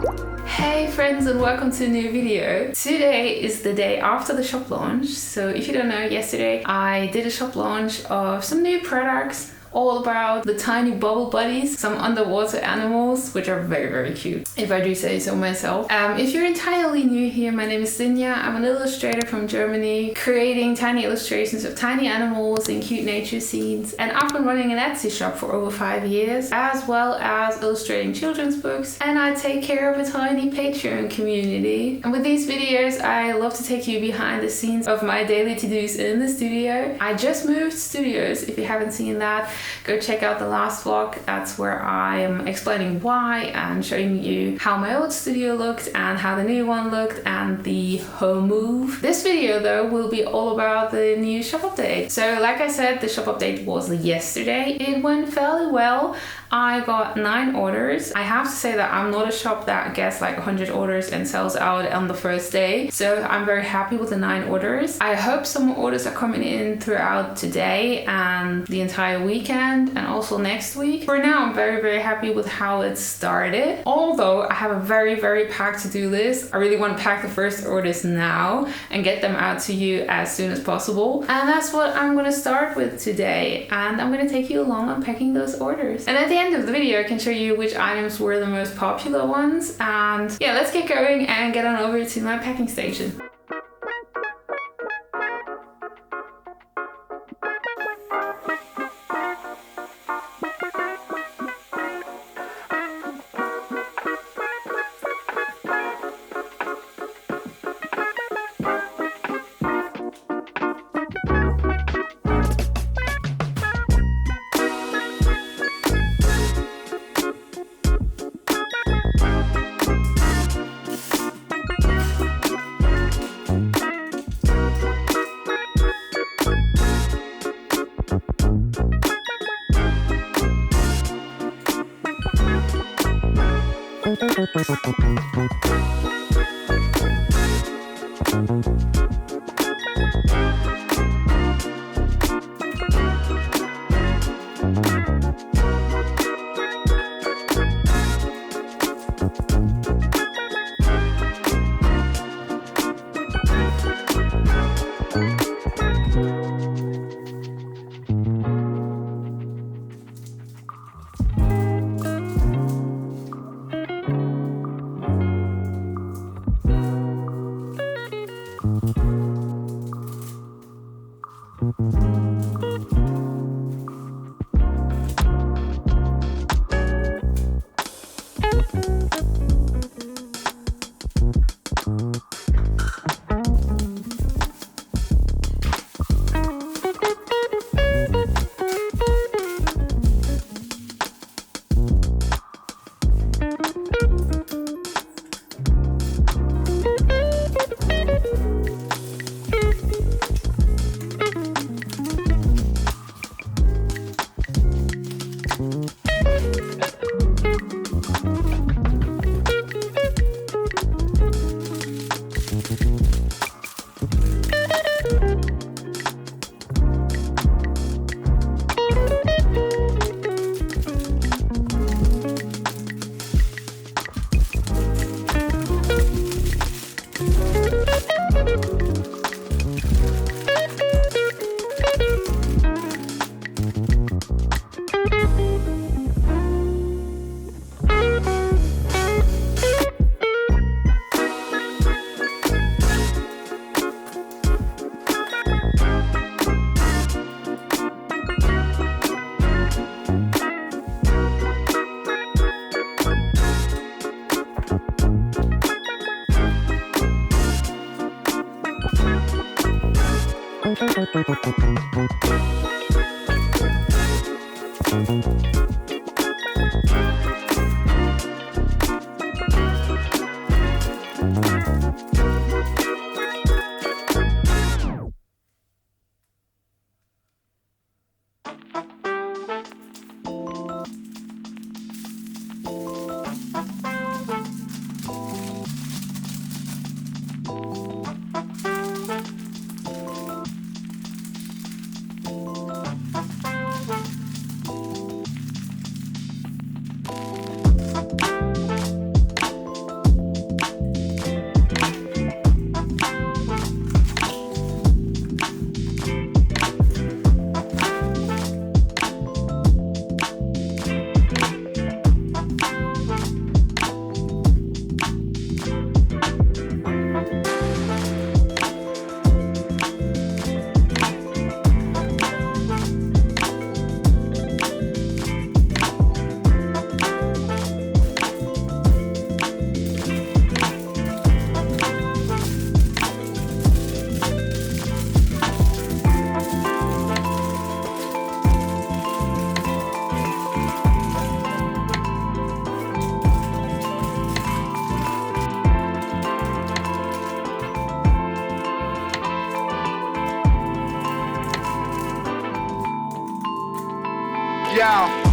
Hey friends, and welcome to a new video. Today is the day after the shop launch. So if you don't know, yesterday I did a shop launch of some new products all about the tiny bubble buddies, some underwater animals, which are very cute, if I do say so myself. If you're entirely new here, my name is Sinja. I'm an illustrator from Germany, creating tiny illustrations of tiny animals in cute nature scenes. And I've been running an Etsy shop for over 5 years, as well as illustrating children's books. And I take care of a tiny Patreon community. And with these videos, I love to take you behind the scenes of my daily to-dos in the studio. I just moved studios, if you haven't seen that. Go check out the last vlog. That's where I am explaining why and showing you how my old studio looked and how the new one looked and the home move. This video though will be all about the new shop update. So like I said, the shop update was yesterday. It went fairly well. I got 9 orders. I have to say that I'm not a shop that gets like 100 orders and sells out on the first day. So I'm very happy with the 9 orders. I hope some more orders are coming in throughout today and the entire weekend and also next week. For now, I'm very happy with how it started. Although I have a very packed to-do list. I really want to pack the first orders now and get them out to you as soon as possible. And that's what I'm going to start with today. And I'm going to take you along on packing those orders. And at the end of the video, I can show you which items were the most popular ones. And yeah, let's get going and get on over to my packing station. down.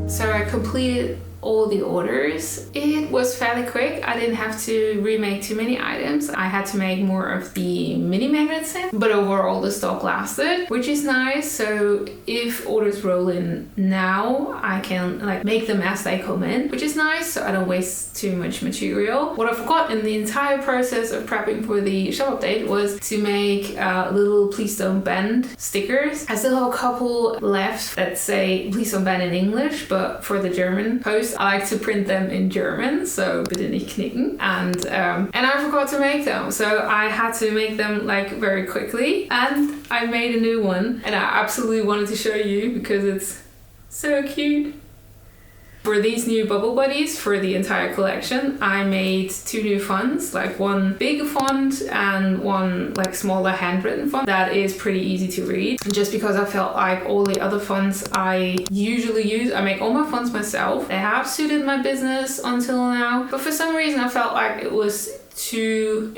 So I completed all the orders. It was fairly quick. I didn't have to remake too many items. I had to make more of the mini magnet set, but overall the stock lasted, which is nice. So if orders roll in now, I can like make them as they come in, which is nice, so I don't waste too much material. What I forgot in the entire process of prepping for the shop update was to make little please don't bend stickers. I still have a couple left that say please don't bend in English, but for the German post I like to print them in German, so bitte nicht knicken, and I forgot to make them, so I had to make them like very quickly, and I made a new one, and I absolutely wanted to show you because it's so cute. For these new bubble buddies for the entire collection, I made two new fonts, like one big font and one like smaller handwritten font that is pretty easy to read. Just because I felt like all the other fonts I usually use, I make all my fonts myself. They have suited my business until now, but for some reason I felt like it was too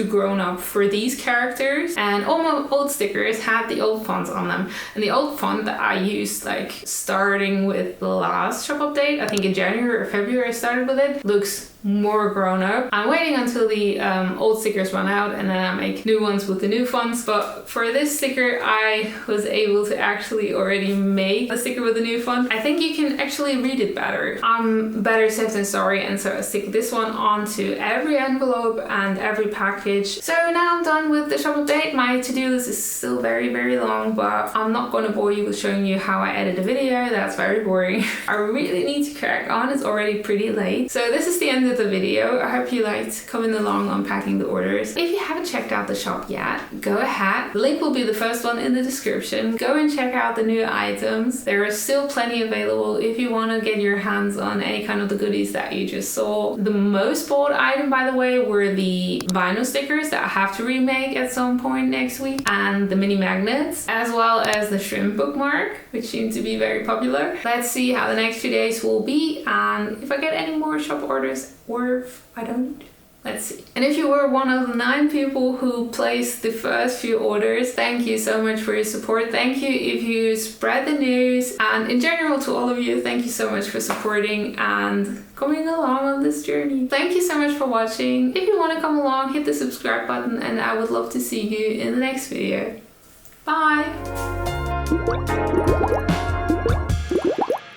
grown up for these characters, and all my old stickers had the old fonts on them, and the old font that I used like starting with the last shop update, I think in January or February I started with it, looks more grown up. I'm waiting until the old stickers run out and then I make new ones with the new fonts, but for this sticker I was able to actually already make a sticker with a new font. I think you can actually read it better. I'm better safe than sorry, and so I stick this one onto every envelope and every package. So now I'm done with the shop update. My to-do list is still very, very long, but I'm not going to bore you with showing you how I edit a video. That's very boring. I really need to crack on. It's already pretty late. So this is the end of the video. I hope you liked coming along unpacking the orders. If you haven't checked out the shop yet, go ahead. The link will be the first one in the description. Go and check out the new items. There are still plenty available if you want to get your hands on any kind of the goodies that you just saw. The most bought item, by the way, were the vinyl stickers that I have to remake at some point next week, and the mini magnets, as well as the shrimp bookmark, which seemed to be very popular. Let's see how the next few days will be, and if I get any more shop orders, or if I don't, Let's see. And if you were one of the 9 people who placed the first few orders, thank you so much for your support. Thank you if you spread the news. And in general, to all of you, thank you so much for supporting and coming along on this journey. Thank you so much for watching. If you want to come along, hit the subscribe button and I would love to see you in the next video. Bye!